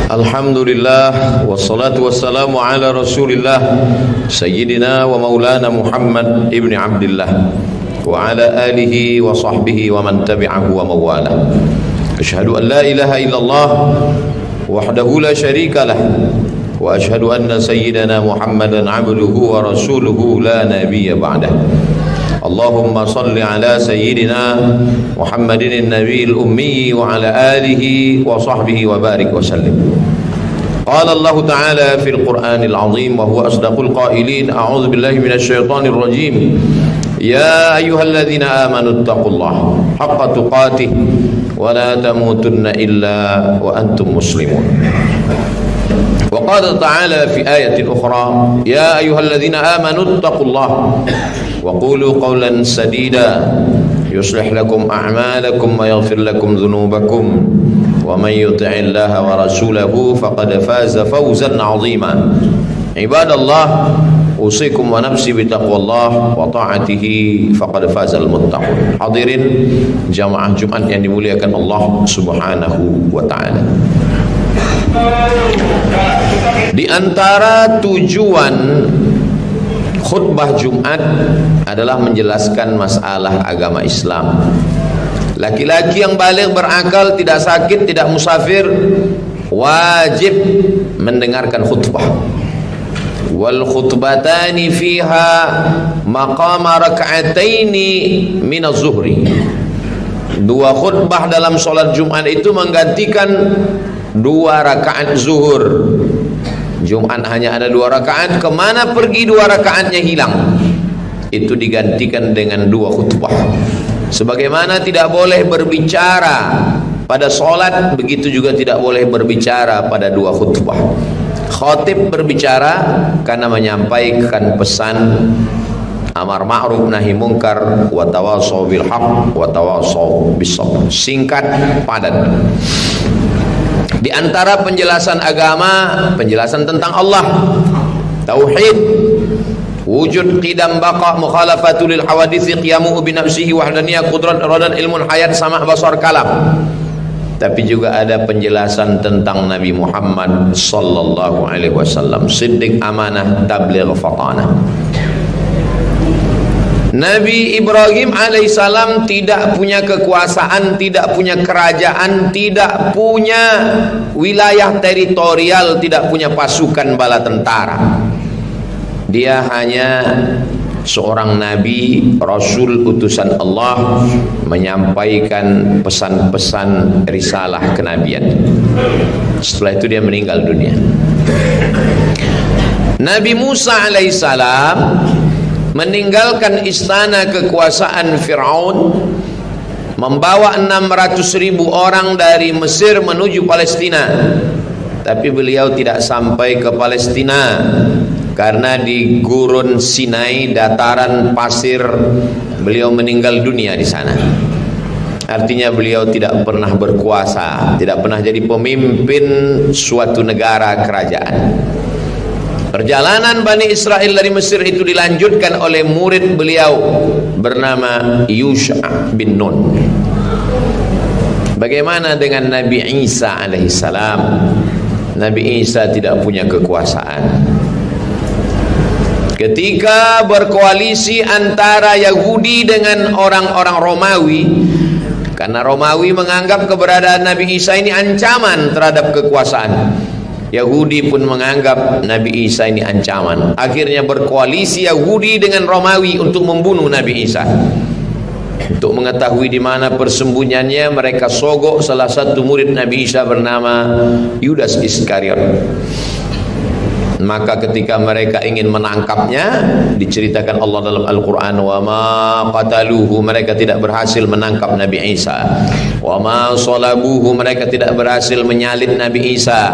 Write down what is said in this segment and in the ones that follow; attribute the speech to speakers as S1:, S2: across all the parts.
S1: Alhamdulillah wassalatu wassalamu ala Rasulillah Sayyidina wa maulana Muhammad ibni Abdillah wa ala alihi wa sahbihi wa man tabi'ahu wa mawala. Asyhadu an la ilaha illallah wahdahu la syarika lah wa asyhadu anna sayyidana Muhammadan abduhu wa rasuluhu la nabiyya ba'dah. Allahumma salli ala sayyidina Muhammadin nabiyil ummi wa ala alihi wa sahbihi wa barik wa sallim. Qala Allah ta'ala fil Qur'anil azim wa huwa asdaqul qailin. A'udzu billahi minasy syaithanir rajim. Ya ayyuhalladzina amanu taqullaha haqqa tuqatih wa la tamutunna illa wa antum muslimun. Wa qala ta'ala fi ayatin ukhra, ya ayyuhalladzina amanu taqullaha wa qulu qawlan sadida yuslih lakum a'malakum wa yaghfir lakum dhunubakum wa man yuti'illaha wa rasulahu faqad faza fawzan 'azima. Ibadallah, usikum wa nafsi bitaqwallah wa ta'atihi faqad fazal muttaqun. Hadirin jamaah Jumat yang dimuliakan Allah Subhanahu wa taala. Di antara tujuan khutbah Jumat adalah menjelaskan masalah agama Islam. Laki-laki yang baligh berakal, tidak sakit, tidak musafir, wajib mendengarkan khutbah. Wal khutbatani fiha maqama rak'ataini min az-zuhri. Dua khutbah dalam salat Jumat itu menggantikan 2 rakaat zuhur. Jumat hanya ada 2 rakaat, kemana pergi 2 rakaatnya hilang? Itu digantikan dengan 2 khutbah. Sebagaimana tidak boleh berbicara pada sholat, begitu juga tidak boleh berbicara pada 2 khutbah. Khatib berbicara karena menyampaikan pesan amar ma'ruf nahi munkar wa tawassaw bil haqq wa tawassaw bis sabr. Singkat, padat. Di antara penjelasan agama, penjelasan tentang Allah, tauhid, wujud, qidam, baqa, mukhalafatul lil hawadits, qiyamu bi nafsihi, wahdaniyah, qudrat, iradah, ilmun hayat, sama' basar, kalam. Tapi juga ada penjelasan tentang Nabi Muhammad sallallahu alaihi wasallam, siddiq, amanah, tabligh, fatanah. Nabi Ibrahim alaihissalam tidak punya kekuasaan, tidak punya kerajaan, tidak punya wilayah teritorial, tidak punya pasukan bala tentara. Dia hanya seorang nabi, rasul, utusan Allah, menyampaikan pesan-pesan risalah kenabian. Setelah itu dia meninggal dunia. Nabi Musa alaihissalam meninggalkan istana kekuasaan Fir'aun, membawa 600.000 orang dari Mesir menuju Palestina. Tapi beliau tidak sampai ke Palestina karena di gurun Sinai, dataran pasir, beliau meninggal dunia di sana. Artinya beliau tidak pernah berkuasa, tidak pernah jadi pemimpin suatu negara kerajaan. Perjalanan Bani Israel dari Mesir itu dilanjutkan oleh murid beliau bernama Yusha bin Nun. Bagaimana dengan Nabi Isa alaihissalam? Nabi Isa tidak punya kekuasaan. Ketika berkoalisi antara Yahudi dengan orang-orang Romawi, karena Romawi menganggap keberadaan Nabi Isa ini ancaman terhadap kekuasaan, Yahudi pun menganggap Nabi Isa ini ancaman. Akhirnya berkoalisi Yahudi dengan Romawi untuk membunuh Nabi Isa. Untuk mengetahui di mana persembunyiannya, mereka sogok salah satu murid Nabi Isa bernama Yudas Iskariot. Maka ketika mereka ingin menangkapnya, diceritakan Allah dalam Al-Quran, wa ma qataluhu, mereka tidak berhasil menangkap Nabi Isa. Wa ma salabuhu, mereka tidak berhasil menyalib Nabi Isa.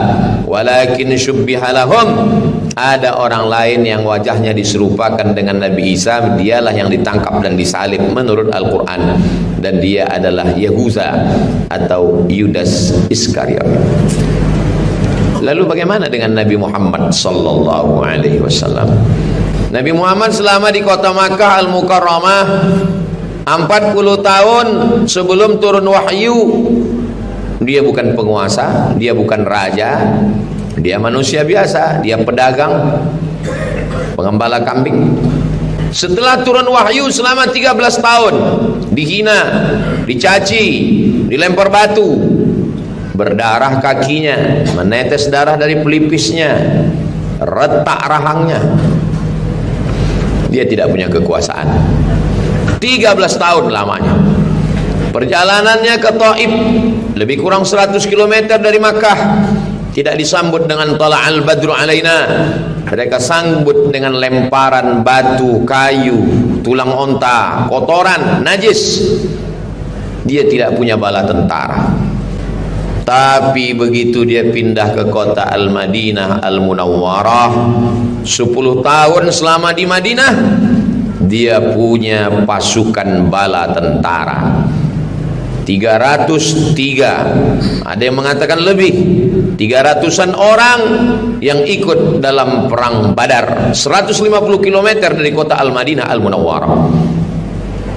S1: Walakin syubbiha lahum, ada orang lain yang wajahnya diserupakan dengan Nabi Isa, dialah yang ditangkap dan disalib menurut Al-Quran, dan dia adalah Yahuza atau Yudas Iskariot. Lalu bagaimana dengan Nabi Muhammad sallallahu alaihi wasallam? Nabi Muhammad selama di kota Makkah Al-Mukarramah 40 tahun sebelum turun wahyu, Dia bukan penguasa, dia bukan raja, dia manusia biasa, dia pedagang, pengembala kambing. Setelah turun wahyu selama 13 tahun, dihina, dicaci, dilempar batu, berdarah kakinya, menetes darah dari pelipisnya, retak rahangnya. Dia tidak punya kekuasaan. 13 tahun lamanya. Perjalanannya ke Taif, lebih kurang 100 km dari Makkah, tidak disambut dengan tala'al badru alaina. Mereka sambut dengan lemparan batu, kayu, tulang onta, kotoran, najis. Dia tidak punya bala tentara. Tapi begitu dia pindah ke kota Al-Madinah Al-Munawwarah, 10 tahun selama di Madinah, dia punya pasukan bala tentara 303, ada yang mengatakan lebih, 300-an orang yang ikut dalam perang Badar, 150 km dari kota Al-Madinah Al-Munawwarah.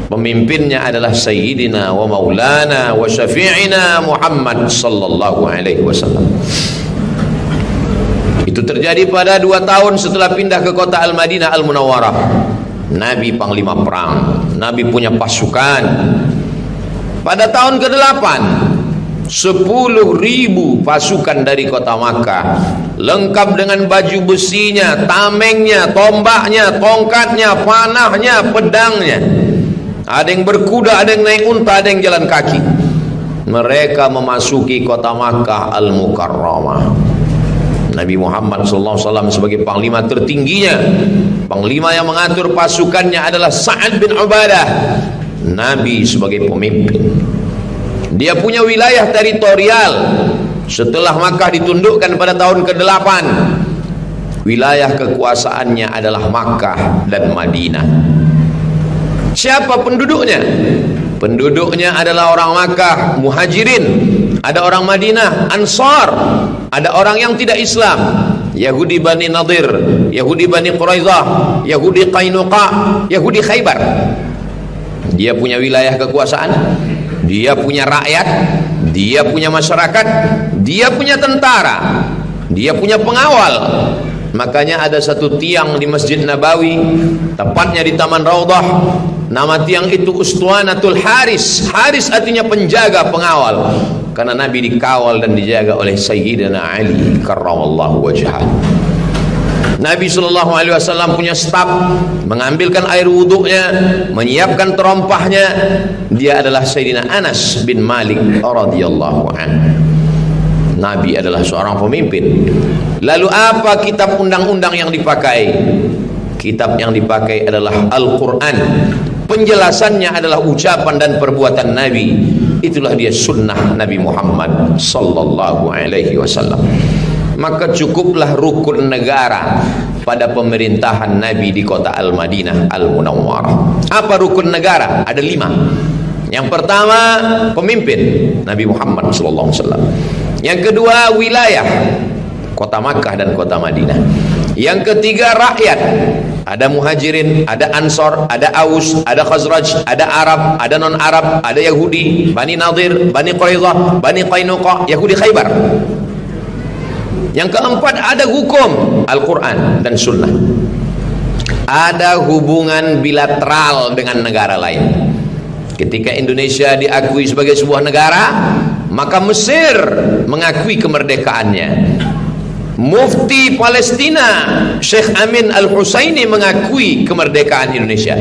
S1: Pemimpinnya adalah Sayyidina wa Maulana wa Syafi'ina Muhammad sallallahu alaihi wasallam. Itu terjadi pada 2 tahun setelah pindah ke kota Al-Madinah Al-Munawwarah. Nabi panglima perang, Nabi punya pasukan. Pada tahun ke-8, 10.000 pasukan dari kota Makkah, lengkap dengan baju besinya, tamengnya, tombaknya, tongkatnya, panahnya, pedangnya. Ada yang berkuda, ada yang naik unta, ada yang jalan kaki. Mereka memasuki kota Makkah Al-Mukarramah. Nabi Muhammad SAW sebagai panglima tertingginya, panglima yang mengatur pasukannya adalah Sa'ad bin Ubadah. Nabi sebagai pemimpin, dia punya wilayah teritorial. Setelah Makkah ditundukkan pada tahun ke-8, wilayah kekuasaannya adalah Makkah dan Madinah. Siapa penduduknya? Penduduknya adalah orang Makkah, Muhajirin, ada orang Madinah, Ansar, ada orang yang tidak Islam, Yahudi Bani Nadir, Yahudi Bani Quraizah, Yahudi Qainuqa, Yahudi Khaybar. Dia punya wilayah kekuasaan, dia punya rakyat, dia punya masyarakat, dia punya tentara, dia punya pengawal. Makanya ada satu tiang di Masjid Nabawi, tepatnya di Taman Raudhah, nama tiang itu Ustuanatul Haris. Haris artinya penjaga, pengawal, karena Nabi dikawal dan dijaga oleh Sayyidina Ali karramallahu wajhah. Nabi SAW punya staf, mengambilkan air wuduknya, menyiapkan terompahnya. Dia adalah Sayyidina Anas bin Malik radhiyallahu anhu. Nabi adalah seorang pemimpin. Lalu apa kitab undang-undang yang dipakai? Kitab yang dipakai adalah Al-Quran. Penjelasannya adalah ucapan dan perbuatan Nabi. Itulah dia sunnah Nabi Muhammad sallallahu alaihi wasallam. Maka cukuplah rukun negara pada pemerintahan Nabi di kota Al-Madinah Al-Munawwarah. Apa rukun negara? Ada 5. Yang pertama, pemimpin Nabi Muhammad sallallahu alaihi wasallam. Yang kedua, wilayah kota Makkah dan kota Madinah. Yang ketiga, rakyat. Ada Muhajirin, ada Ansor, ada Aus, ada Khazraj, ada Arab, ada non-Arab, ada Yahudi, Bani Nadir, Bani Quraizah, Bani Qainuqa, Yahudi Khaybar. Yang keempat, ada hukum Al-Quran dan Sunnah. Ada hubungan bilateral dengan negara lain. Ketika Indonesia diakui sebagai sebuah negara, maka Mesir mengakui kemerdekaannya. Mufti Palestina Syekh Amin Al-Husaini mengakui kemerdekaan Indonesia.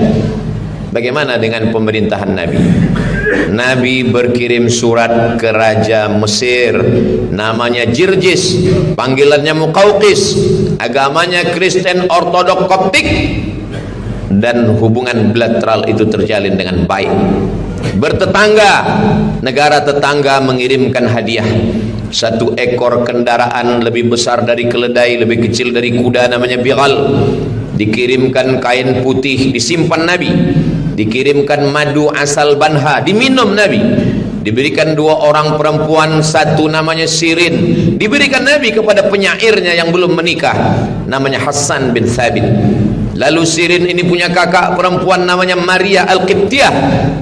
S1: Bagaimana dengan pemerintahan Nabi? Nabi berkirim surat ke Raja Mesir, namanya Jirjis, panggilannya Muqawqis, agamanya Kristen Ortodok Koptik, dan hubungan bilateral itu terjalin dengan baik. Bertetangga, negara tetangga mengirimkan hadiah. 1 ekor kendaraan lebih besar dari keledai, lebih kecil dari kuda, namanya Bighal. Dikirimkan kain putih, disimpan Nabi. Dikirimkan madu asal banha, diminum Nabi. Diberikan 2 orang perempuan, 1 namanya Sirin. Diberikan Nabi kepada penyairnya yang belum menikah, namanya Hassan bin Thabit. Lalu Sirin ini punya kakak perempuan namanya Maria Al-Qibtiyah.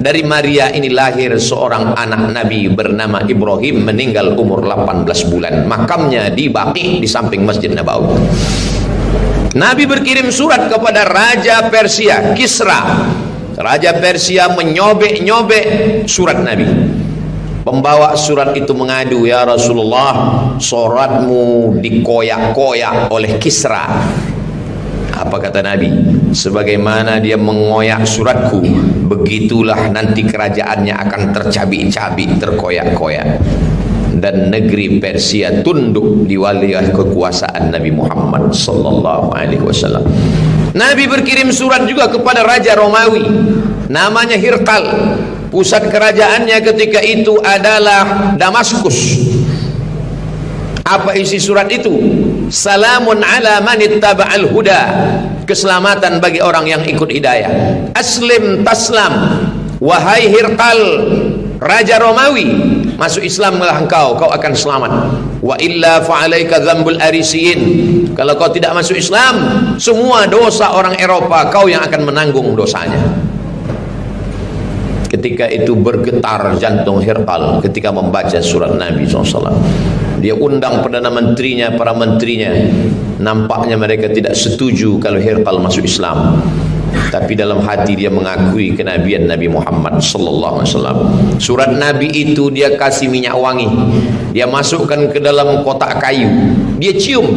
S1: Dari Maria ini lahir seorang anak Nabi bernama Ibrahim, meninggal umur 18 bulan. Makamnya di Baqi di samping Masjid Nabawi. Nabi berkirim surat kepada Raja Persia, Kisra. Raja Persia menyobek-nyobek surat Nabi. Pembawa surat itu mengadu, ya Rasulullah, suratmu dikoyak-koyak oleh Kisra. Apa kata Nabi? Sebagaimana dia mengoyak suratku, begitulah nanti kerajaannya akan tercabik-cabik, terkoyak-koyak. Dan negeri Persia tunduk di wilayah kekuasaan Nabi Muhammad sallallahu alaihi wasallam. Nabi berkirim surat juga kepada Raja Romawi namanya Hirqal. Pusat kerajaannya ketika itu adalah Damaskus. Apa isi surat itu? Salamun ala man ittaba'al huda. Keselamatan bagi orang yang ikut hidayah. Aslim taslam. Wahai Hirqal, Raja Romawi, masuk Islamlah engkau, kau akan selamat. Wa illa fa'alaika dzambul arisiyin. Kalau kau tidak masuk Islam, semua dosa orang Eropa kau yang akan menanggung dosanya. Ketika itu bergetar jantung Hirqal ketika membaca surat Nabi SAW. Dia undang Perdana Menterinya, para menterinya. Nampaknya mereka tidak setuju kalau Hirqal masuk Islam. Tapi dalam hati dia mengakui kenabian Nabi Muhammad sallallahu alaihi wasallam. Surat Nabi itu dia kasih minyak wangi. Dia masukkan ke dalam kotak kayu. Dia cium.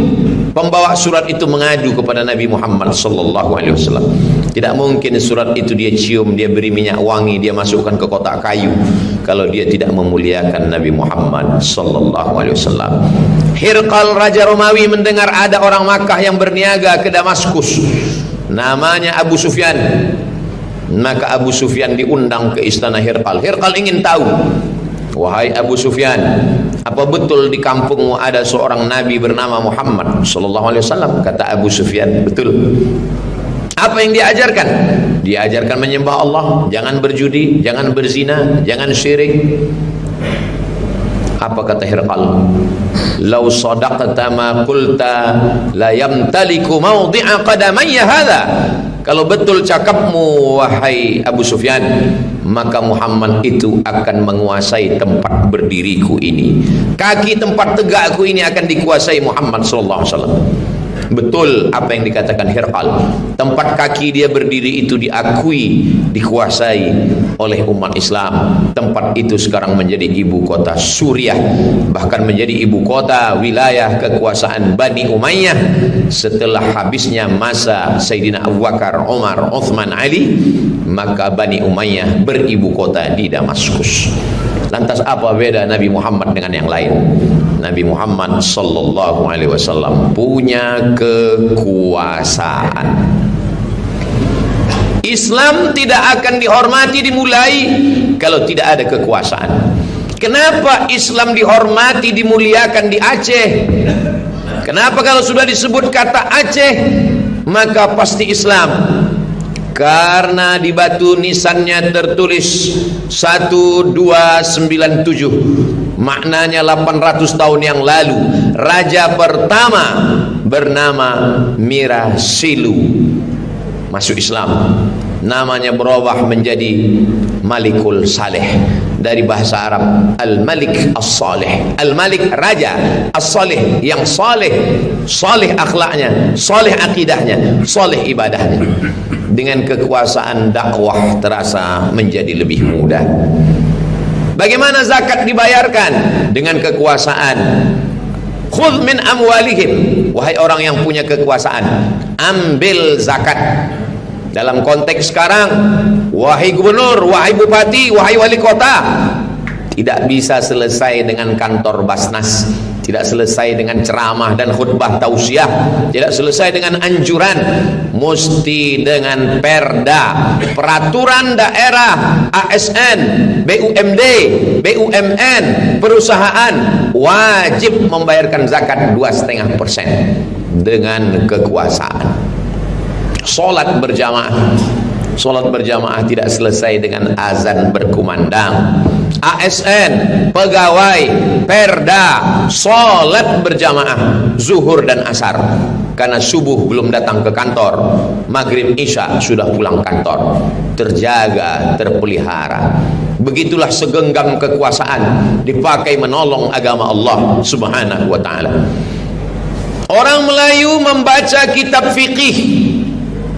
S1: Pembawa surat itu mengadu kepada Nabi Muhammad sallallahu alaihi wasallam. Tidak mungkin surat itu dia cium, dia beri minyak wangi, dia masukkan ke kotak kayu kalau dia tidak memuliakan Nabi Muhammad sallallahu alaihi wasallam. Hirqal Raja Romawi mendengar ada orang Makkah yang berniaga ke Damaskus. Namanya Abu Sufyan. Maka Abu Sufyan diundang ke istana Hirqal. Hirqal ingin tahu, wahai Abu Sufyan, apa betul di kampungmu ada seorang nabi bernama Muhammad sallallahu alaihi wasallam? Kata Abu Sufyan, betul. Apa yang diajarkan? Diajarkan menyembah Allah, jangan berjudi, jangan berzina, jangan syirik. Apa kata Hirqal? Lau sadaqta ma qulta la yamtaliku mawdi'a qadamayya hadha. Kalau betul cakapmu wahai Abu Sufyan, maka Muhammad itu akan menguasai tempat berdiriku ini. Kaki tempat tegakku ini akan dikuasai Muhammad sallallahu alaihi wasallam. Betul apa yang dikatakan Hirqal. Tempat kaki dia berdiri itu diakui, dikuasai oleh umat Islam. Tempat itu sekarang menjadi ibu kota Suriah, bahkan menjadi ibu kota wilayah kekuasaan Bani Umayyah setelah habisnya masa Sayyidina Abu Bakar, Umar, Uthman, Ali. Maka Bani Umayyah beribu kota di Damaskus. Lantas apa beda Nabi Muhammad dengan yang lain? Nabi Muhammad sallallahu alaihi wasallam punya kekuasaan. Islam tidak akan dihormati, dimulai kalau tidak ada kekuasaan. Kenapa Islam dihormati, dimuliakan di Aceh? Kenapa kalau sudah disebut kata Aceh maka pasti Islam? Karena di batu nisannya tertulis 1297. Maknanya 800 tahun yang lalu raja pertama bernama Mirasilu masuk Islam. Namanya berubah menjadi Malikul Saleh. Dari bahasa Arab Al-Malik As-Saleh. Al-Malik raja, As-Saleh yang saleh, saleh akhlaknya, saleh akidahnya, saleh ibadahnya. Dengan kekuasaan dakwah terasa menjadi lebih mudah. Bagaimana zakat dibayarkan? Dengan kekuasaan. Khudh min amwalihim. Wahai orang yang punya kekuasaan, ambil zakat. Dalam konteks sekarang, wahai gubernur, wahai bupati, wahai wali kota, tidak bisa selesai dengan kantor Basnas, tidak selesai dengan ceramah dan khutbah tausiah, tidak selesai dengan anjuran, mesti dengan perda, peraturan daerah, ASN, BUMD, BUMN, perusahaan wajib membayarkan zakat 2,5% dengan kekuasaan. Sholat berjamaah Sholat berjamaah tidak selesai dengan azan berkumandang. ASN, pegawai, perda, sholat berjamaah zuhur dan asar, karena subuh belum datang ke kantor, maghrib isya sudah pulang kantor. Terjaga, terpelihara. Begitulah segenggam kekuasaan dipakai menolong agama Allah Subhanahu wa ta'ala. Orang Melayu membaca kitab fiqih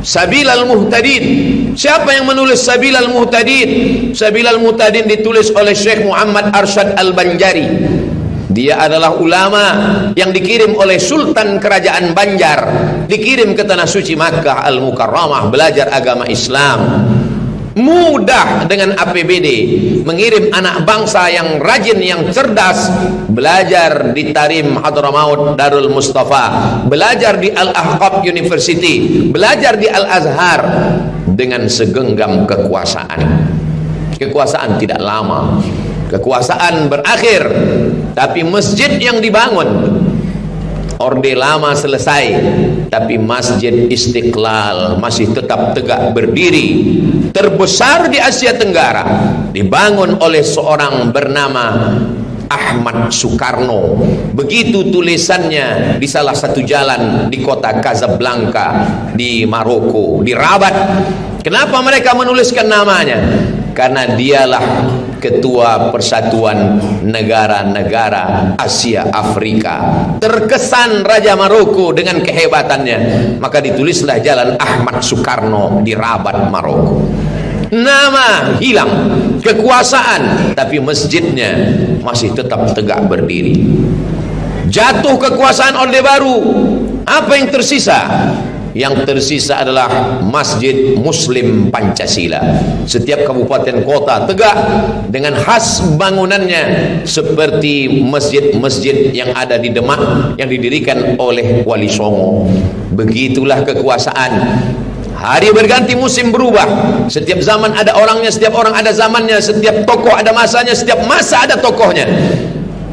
S1: Sabilal Muhtadin. Siapa yang menulis Sabilal Muhtadin? Sabilal Muhtadin ditulis oleh Syekh Muhammad Arsyad Al-Banjari. Dia adalah ulama yang dikirim oleh Sultan Kerajaan Banjar, dikirim ke tanah suci Makkah Al-Mukarramah belajar agama Islam. Mudah dengan APBD mengirim anak bangsa yang rajin, yang cerdas, belajar di Tarim Hadramaut Darul Mustafa, belajar di Al-Ahqaf University, belajar di Al-Azhar dengan segenggam kekuasaan. Kekuasaan tidak lama, kekuasaan berakhir, tapi masjid yang dibangun, Orde Lama selesai, tapi Masjid Istiqlal masih tetap tegak berdiri, terbesar di Asia Tenggara, dibangun oleh seorang bernama Ahmad Sukarno. Begitu tulisannya di salah satu jalan di kota Casablanca di Maroko, di Rabat. Kenapa mereka menuliskan namanya? Karena dialah ketua Persatuan Negara-Negara Asia Afrika. Terkesan Raja Maroko dengan kehebatannya, maka ditulislah jalan Ahmad Sukarno di Rabat, Maroko. Nama hilang, kekuasaan, tapi masjidnya masih tetap tegak berdiri. Jatuh kekuasaan Orde Baru, apa yang tersisa? Yang tersisa adalah Masjid Muslim Pancasila. Setiap kabupaten kota tegak dengan khas bangunannya, seperti masjid-masjid yang ada di Demak yang didirikan oleh Wali Songo. Begitulah kekuasaan. Hari berganti, musim berubah. Setiap zaman ada orangnya, setiap orang ada zamannya, setiap tokoh ada masanya, setiap masa ada tokohnya.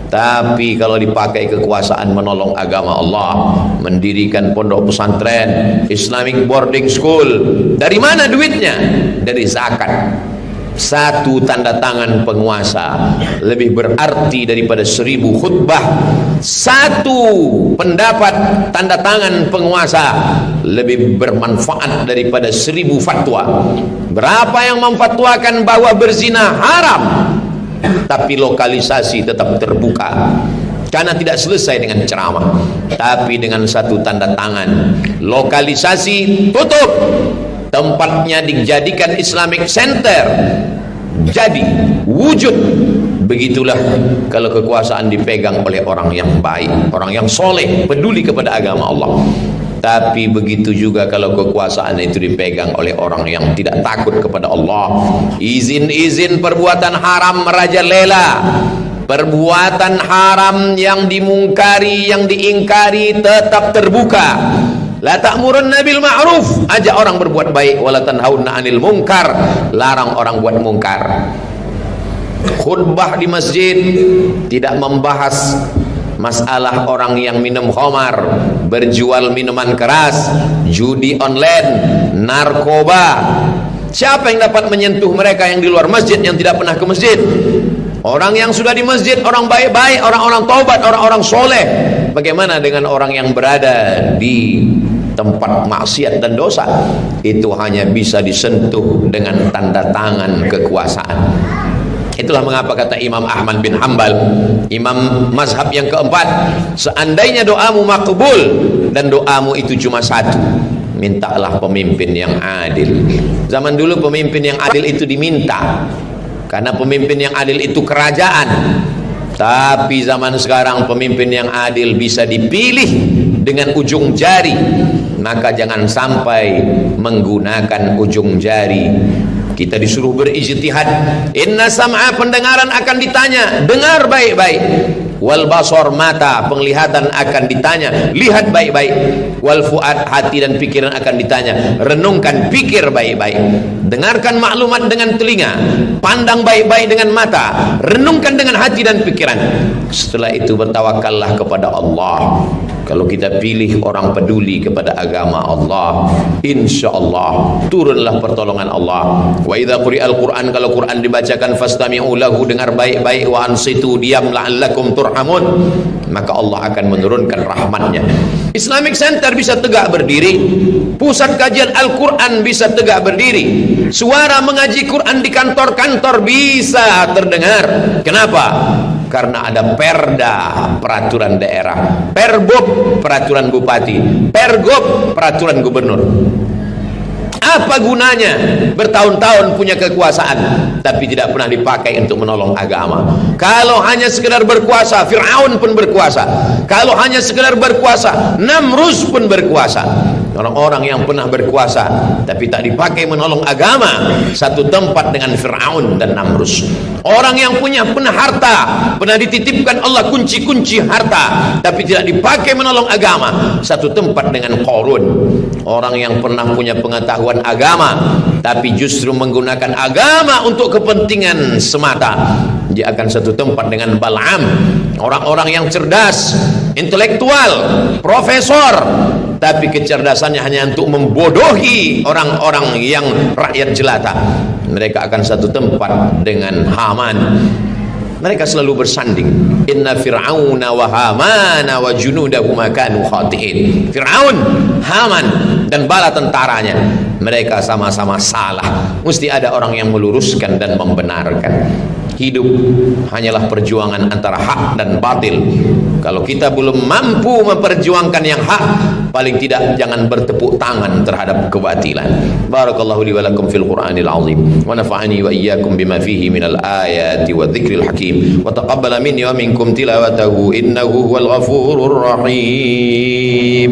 S1: Tapi kalau dipakai kekuasaan menolong agama Allah, mendirikan pondok pesantren, Islamic boarding school, dari mana duitnya? Dari zakat. Satu tanda tangan penguasa lebih berarti daripada 1000 khutbah. Satu pendapat tanda tangan penguasa lebih bermanfaat daripada 1000 fatwa. Berapa yang memfatwakan bahwa berzina haram, tapi lokalisasi tetap terbuka, karena tidak selesai dengan ceramah, tapi dengan satu tanda tangan lokalisasi tutup, tempatnya dijadikan Islamic Center, jadi wujud. Begitulah kalau kekuasaan dipegang oleh orang yang baik, orang yang soleh, peduli kepada agama Allah. Tapi begitu juga kalau kekuasaan itu dipegang oleh orang yang tidak takut kepada Allah. Izin-izin perbuatan haram merajalela, perbuatan haram yang dimungkari, yang diingkari tetap terbuka. La ta'murunna bil ma'ruf, ajak orang berbuat baik, wala tanhauna 'anil munkar, larang orang buat mungkar. Khutbah di masjid tidak membahas masalah orang yang minum khamar, berjual minuman keras, judi online, narkoba. Siapa yang dapat menyentuh mereka yang di luar masjid, yang tidak pernah ke masjid? Orang yang sudah di masjid, orang baik-baik, orang-orang taubat, orang-orang soleh. Bagaimana dengan orang yang berada di tempat maksiat dan dosa? Itu hanya bisa disentuh dengan tanda tangan kekuasaan. Itulah mengapa kata Imam Ahmad bin Hanbal, imam mazhab yang keempat, seandainya doamu makbul dan doamu itu cuma satu, mintalah pemimpin yang adil. Zaman dulu pemimpin yang adil itu diminta, karena pemimpin yang adil itu kerajaan. Tapi zaman sekarang pemimpin yang adil bisa dipilih dengan ujung jari. Maka jangan sampai menggunakan ujung jari. Kita disuruh berijtihad. Inna sam'a, pendengaran akan ditanya, dengar baik-baik. Wal basar, mata, penglihatan akan ditanya, lihat baik-baik. Wal fuad, hati dan pikiran akan ditanya, renungkan, pikir baik-baik. Dengarkan maklumat dengan telinga, pandang baik-baik dengan mata, renungkan dengan hati dan pikiran. Setelah itu bertawakallah kepada Allah. Kalau kita pilih orang peduli kepada agama Allah, insya Allah turunlah pertolongan Allah. Wa idza quri'al Qur'an, kalau Quran dibacakan, fastami'u lahu, dengar baik-baik, wa ansitu, diam, la'allakum turhamun, maka Allah akan menurunkan rahmatnya. Islamic Center bisa tegak berdiri, pusat kajian Al-Quran bisa tegak berdiri, suara mengaji Quran di kantor-kantor bisa terdengar. Kenapa? Karena ada perda, peraturan daerah, perbob, peraturan bupati, pergub, peraturan gubernur. Apa gunanya bertahun-tahun punya kekuasaan tapi tidak pernah dipakai untuk menolong agama? Kalau hanya sekedar berkuasa, Fir'aun pun berkuasa. Kalau hanya sekedar berkuasa, Namrus pun berkuasa. Orang-orang yang pernah berkuasa tapi tak dipakai menolong agama, satu tempat dengan Fir'aun dan Namrus. Orang yang pernah harta, pernah dititipkan Allah kunci-kunci harta tapi tidak dipakai menolong agama, satu tempat dengan Qarun. Orang yang pernah punya pengetahuan agama tapi justru menggunakan agama untuk kepentingan semata, dia akan satu tempat dengan Bal'am. Orang-orang yang cerdas, intelektual, profesor, tapi kecerdasannya hanya untuk membodohi orang-orang yang rakyat jelata, mereka akan satu tempat dengan Haman. Mereka selalu bersanding. Inna Fir'auna wa Hamana wa junudahuma kanu khati'in. Fir'aun, Haman dan bala tentaranya, mereka sama-sama salah. Mesti ada orang yang meluruskan dan membenarkan. Hidup hanyalah perjuangan antara hak dan batil. Kalau kita belum mampu memperjuangkan yang hak, paling tidak jangan bertepuk tangan terhadap kebatilan. Barakallahu li wa lakum fil Qur'anil azim, wa nafa'ani wa iyyakum bima fihi minal ayati wa dzikril hakim, wa taqabbala minni wa minkum tilawatahu innahu huwal ghafurur rahim.